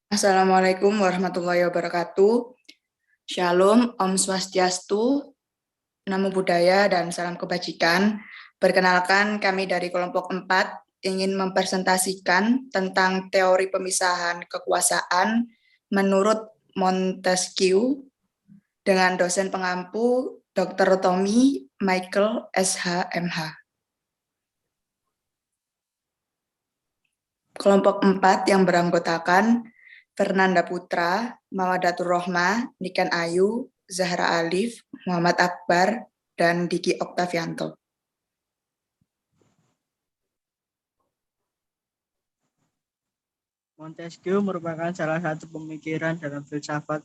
Assalamualaikum warahmatullahi wabarakatuh. Shalom, Om Swastiastu, Namo Buddhaya, dan salam kebajikan. Perkenalkan, kami dari kelompok 4 ingin mempresentasikan tentang teori pemisahan kekuasaan menurut Montesquieu dengan dosen pengampu Dr. Tommy Michael SH MH. Kelompok 4 yang beranggotakan Fernanda Putra, Mawadatur Rohma, Niken Ayu, Zahra Alif, Muhammad Akbar, dan Diki Oktavianto. Montesquieu merupakan salah satu pemikiran dalam filsafat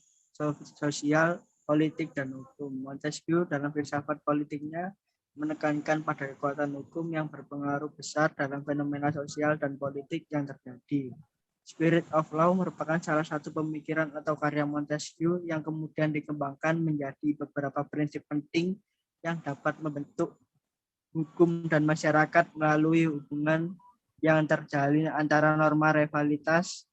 sosial, politik, dan hukum. Montesquieu dalam filsafat politiknya menekankan pada kekuatan hukum yang berpengaruh besar dalam fenomena sosial dan politik yang terjadi. Spirit of Law merupakan salah satu pemikiran atau karya Montesquieu yang kemudian dikembangkan menjadi beberapa prinsip penting yang dapat membentuk hukum dan masyarakat melalui hubungan yang terjalin antara norma rivalitas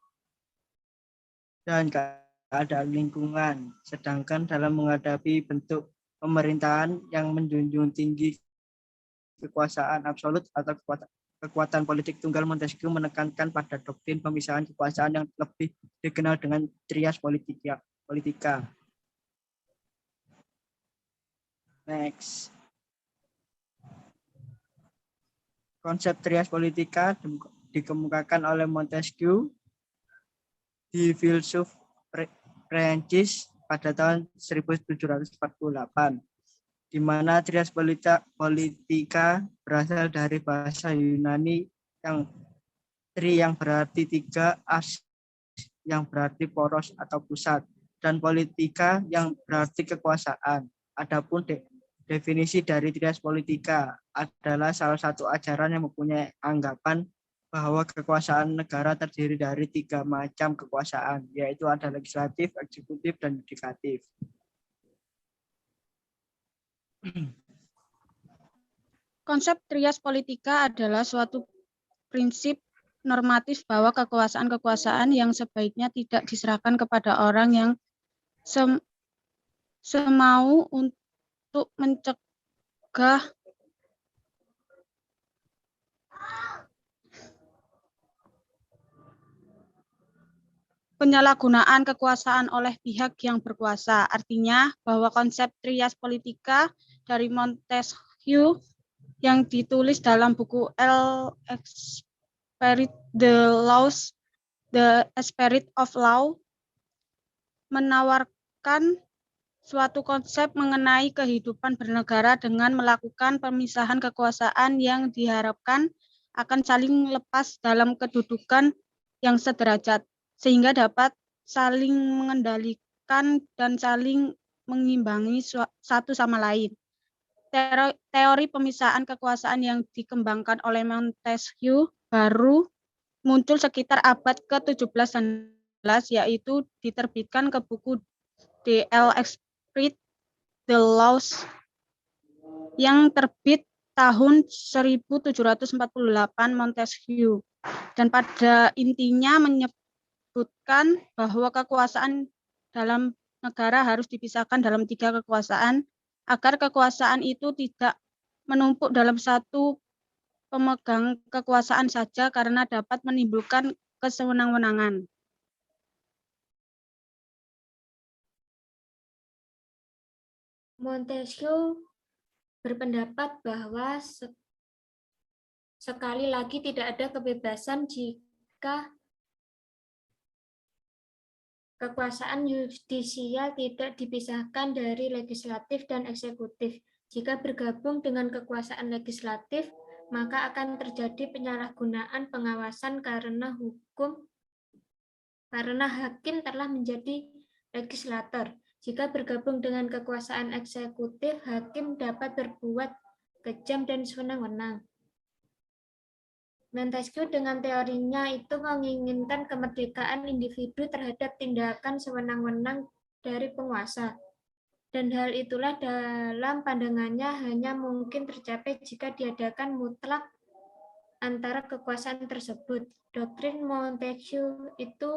dan keadaan lingkungan. Sedangkan dalam menghadapi bentuk pemerintahan yang menjunjung tinggi kekuasaan absolut atau kekuatan politik tunggal, Montesquieu menekankan pada doktrin pemisahan kekuasaan yang lebih dikenal dengan trias politika. Next. Konsep trias politika dikemukakan oleh Montesquieu di filsuf Prancis pada tahun 1748, di mana trias politika berasal dari bahasa Yunani yang tri yang berarti tiga, as yang berarti poros atau pusat, dan politika yang berarti kekuasaan. Adapun definisi dari trias politika adalah salah satu ajaran yang mempunyai anggapan bahwa kekuasaan negara terdiri dari 3 macam kekuasaan, yaitu ada legislatif, eksekutif, dan yudikatif. Konsep trias politika adalah suatu prinsip normatif bahwa kekuasaan-kekuasaan yang sebaiknya tidak diserahkan kepada orang yang semau untuk mencegah penyalahgunaan kekuasaan oleh pihak yang berkuasa. Artinya bahwa konsep trias politika dari Montesquieu yang ditulis dalam buku The Spirit of Law menawarkan suatu konsep mengenai kehidupan bernegara dengan melakukan pemisahan kekuasaan yang diharapkan akan saling lepas dalam kedudukan yang sederajat, sehingga dapat saling mengendalikan dan saling mengimbangi satu sama lain. Teori pemisahan kekuasaan yang dikembangkan oleh Montesquieu baru muncul sekitar abad ke-17 dan 18, yaitu diterbitkan ke buku The Spirit the Laws yang terbit tahun 1748 Montesquieu, dan pada intinya menyebutkan bahwa kekuasaan dalam negara harus dipisahkan dalam 3 kekuasaan agar kekuasaan itu tidak menumpuk dalam satu pemegang kekuasaan saja karena dapat menimbulkan kesewenang-wenangan. Montesquieu berpendapat bahwa sekali lagi tidak ada kebebasan jika kekuasaan yudisial tidak dipisahkan dari legislatif dan eksekutif. Jika bergabung dengan kekuasaan legislatif, maka akan terjadi penyalahgunaan pengawasan karena hakim telah menjadi legislator. Jika bergabung dengan kekuasaan eksekutif, hakim dapat berbuat kejam dan sewenang-wenang. Montesquieu dengan teorinya itu menginginkan kemerdekaan individu terhadap tindakan sewenang-wenang dari penguasa. Dan hal itulah dalam pandangannya hanya mungkin tercapai jika diadakan mutlak antara kekuasaan tersebut. Doktrin Montesquieu itu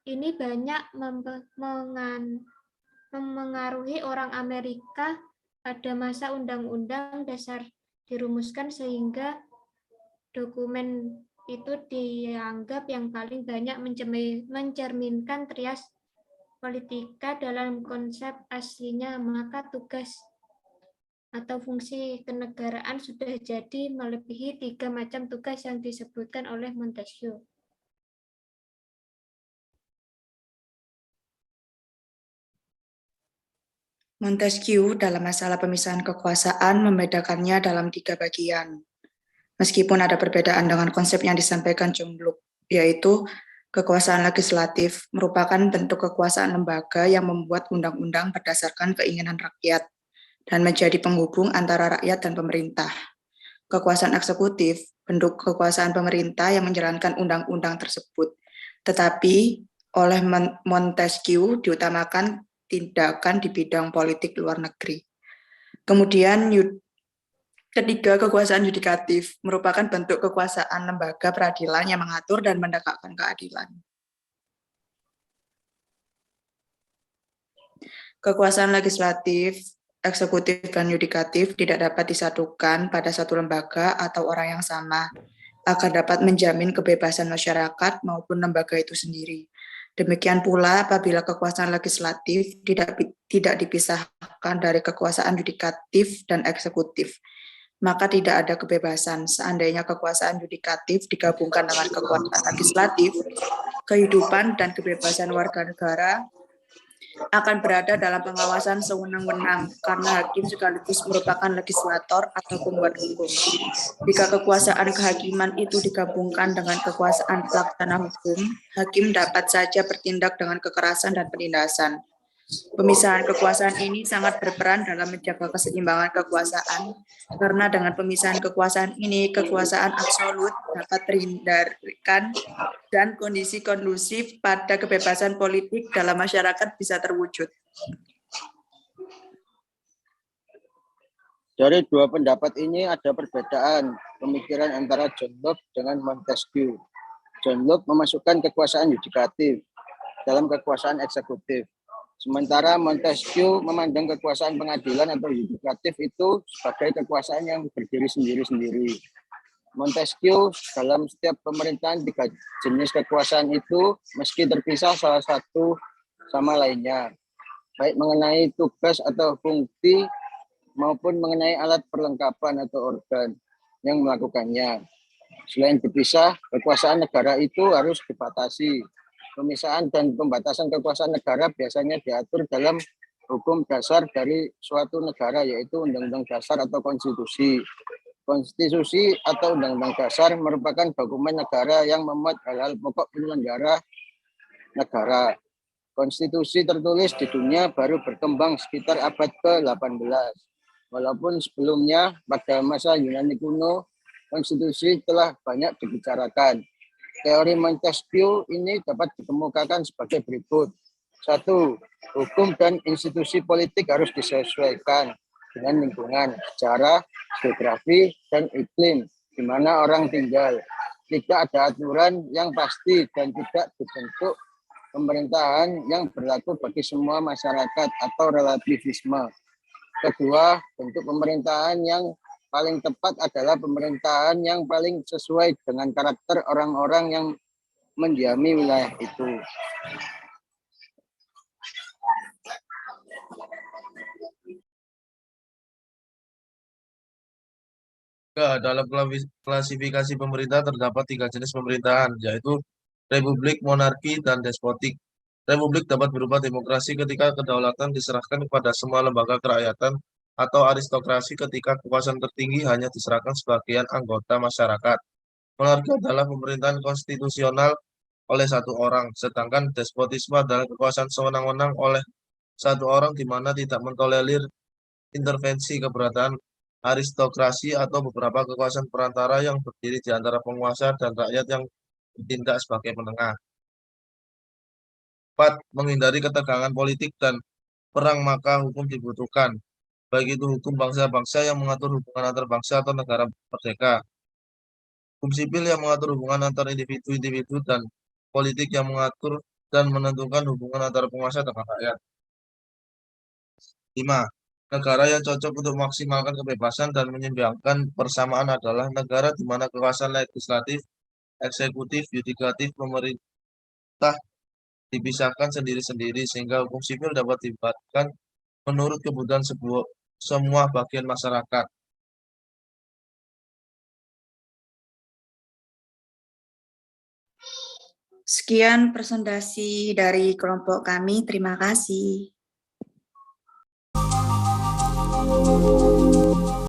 ini banyak memengaruhi orang Amerika pada masa Undang-Undang Dasar dirumuskan, sehingga dokumen itu dianggap yang paling banyak mencerminkan trias politika dalam konsep aslinya. Maka tugas atau fungsi kenegaraan sudah jadi melebihi 3 macam tugas yang disebutkan oleh Montesquieu. Montesquieu dalam masalah pemisahan kekuasaan membedakannya dalam 3 bagian. Meskipun ada perbedaan dengan konsep yang disampaikan John Locke, yaitu kekuasaan legislatif merupakan bentuk kekuasaan lembaga yang membuat undang-undang berdasarkan keinginan rakyat dan menjadi penghubung antara rakyat dan pemerintah. Kekuasaan eksekutif, bentuk kekuasaan pemerintah yang menjalankan undang-undang tersebut. Tetapi oleh Montesquieu diutamakan tindakan di bidang politik luar negeri. Kemudian ketiga, kekuasaan yudikatif merupakan bentuk kekuasaan lembaga peradilan yang mengatur dan menegakkan keadilan. Kekuasaan legislatif, eksekutif, dan yudikatif tidak dapat disatukan pada satu lembaga atau orang yang sama, agar dapat menjamin kebebasan masyarakat maupun lembaga itu sendiri. Demikian pula apabila kekuasaan legislatif tidak dipisahkan dari kekuasaan yudikatif dan eksekutif, maka tidak ada kebebasan. Seandainya kekuasaan yudikatif digabungkan dengan kekuasaan legislatif, kehidupan dan kebebasan warga negara akan berada dalam pengawasan sewenang-wenang, karena hakim sekaligus merupakan legislator atau pembuat hukum. Jika kekuasaan kehakiman itu digabungkan dengan kekuasaan pelaksana hukum, hakim dapat saja bertindak dengan kekerasan dan penindasan. Pemisahan kekuasaan ini sangat berperan dalam menjaga keseimbangan kekuasaan, karena dengan pemisahan kekuasaan ini, kekuasaan absolut dapat terhindarkan dan kondisi kondusif pada kebebasan politik dalam masyarakat bisa terwujud. Dari dua pendapat ini ada perbedaan pemikiran antara John Locke dengan Montesquieu. John Locke memasukkan kekuasaan yudikatif dalam kekuasaan eksekutif. Sementara Montesquieu memandang kekuasaan pengadilan atau yudikatif itu sebagai kekuasaan yang berdiri sendiri-sendiri. Montesquieu dalam setiap pemerintahan 3 jenis kekuasaan itu meski terpisah salah satu sama lainnya, baik mengenai tugas atau fungsi maupun mengenai alat perlengkapan atau organ yang melakukannya. Selain dipisah, kekuasaan negara itu harus dibatasi. Pemisahan dan pembatasan kekuasaan negara biasanya diatur dalam hukum dasar dari suatu negara, yaitu Undang-Undang Dasar atau Konstitusi. Konstitusi atau Undang-Undang Dasar merupakan dokumen negara yang memuat hal-hal pokok penyelenggara negara. Konstitusi tertulis di dunia baru berkembang sekitar abad ke-18. Walaupun sebelumnya pada masa Yunani kuno, konstitusi telah banyak dibicarakan. Teori Montesquieu ini dapat dikemukakan sebagai berikut. 1. Hukum dan institusi politik harus disesuaikan dengan lingkungan, sejarah, geografi, dan iklim di mana orang tinggal. Tidak ada aturan yang pasti dan tidak dibentuk pemerintahan yang berlaku bagi semua masyarakat atau relativisme. Kedua, bentuk pemerintahan yang paling tepat adalah pemerintahan yang paling sesuai dengan karakter orang-orang yang mendiami wilayah itu. Dalam klasifikasi pemerintah terdapat 3 jenis pemerintahan, yaitu republik, monarki, dan despotik. Republik dapat berupa demokrasi ketika kedaulatan diserahkan kepada semua lembaga kerakyatan, atau aristokrasi ketika kekuasaan tertinggi hanya diserahkan sebagian anggota masyarakat. Monarki adalah pemerintahan konstitusional oleh satu orang, sedangkan despotisme adalah kekuasaan sewenang-wenang oleh satu orang di mana tidak mentolerir intervensi keberadaan aristokrasi atau beberapa kekuasaan perantara yang berdiri di antara penguasa dan rakyat yang bertindak sebagai penengah. 4. Menghindari ketegangan politik dan perang, maka hukum dibutuhkan. Baik itu hukum bangsa-bangsa yang mengatur hubungan antar bangsa atau negara merdeka, hukum sipil yang mengatur hubungan antar individu-individu, dan politik yang mengatur dan menentukan hubungan antara penguasa dengan rakyat. 5. Negara yang cocok untuk memaksimalkan kebebasan dan menyeimbangkan persamaan adalah negara di mana kekuasaan legislatif, eksekutif, yudikatif, pemerintah dipisahkan sendiri-sendiri sehingga hukum sipil dapat dibuatkan menurut kebutuhan semua bagian masyarakat. Sekian presentasi dari kelompok kami. Terima kasih.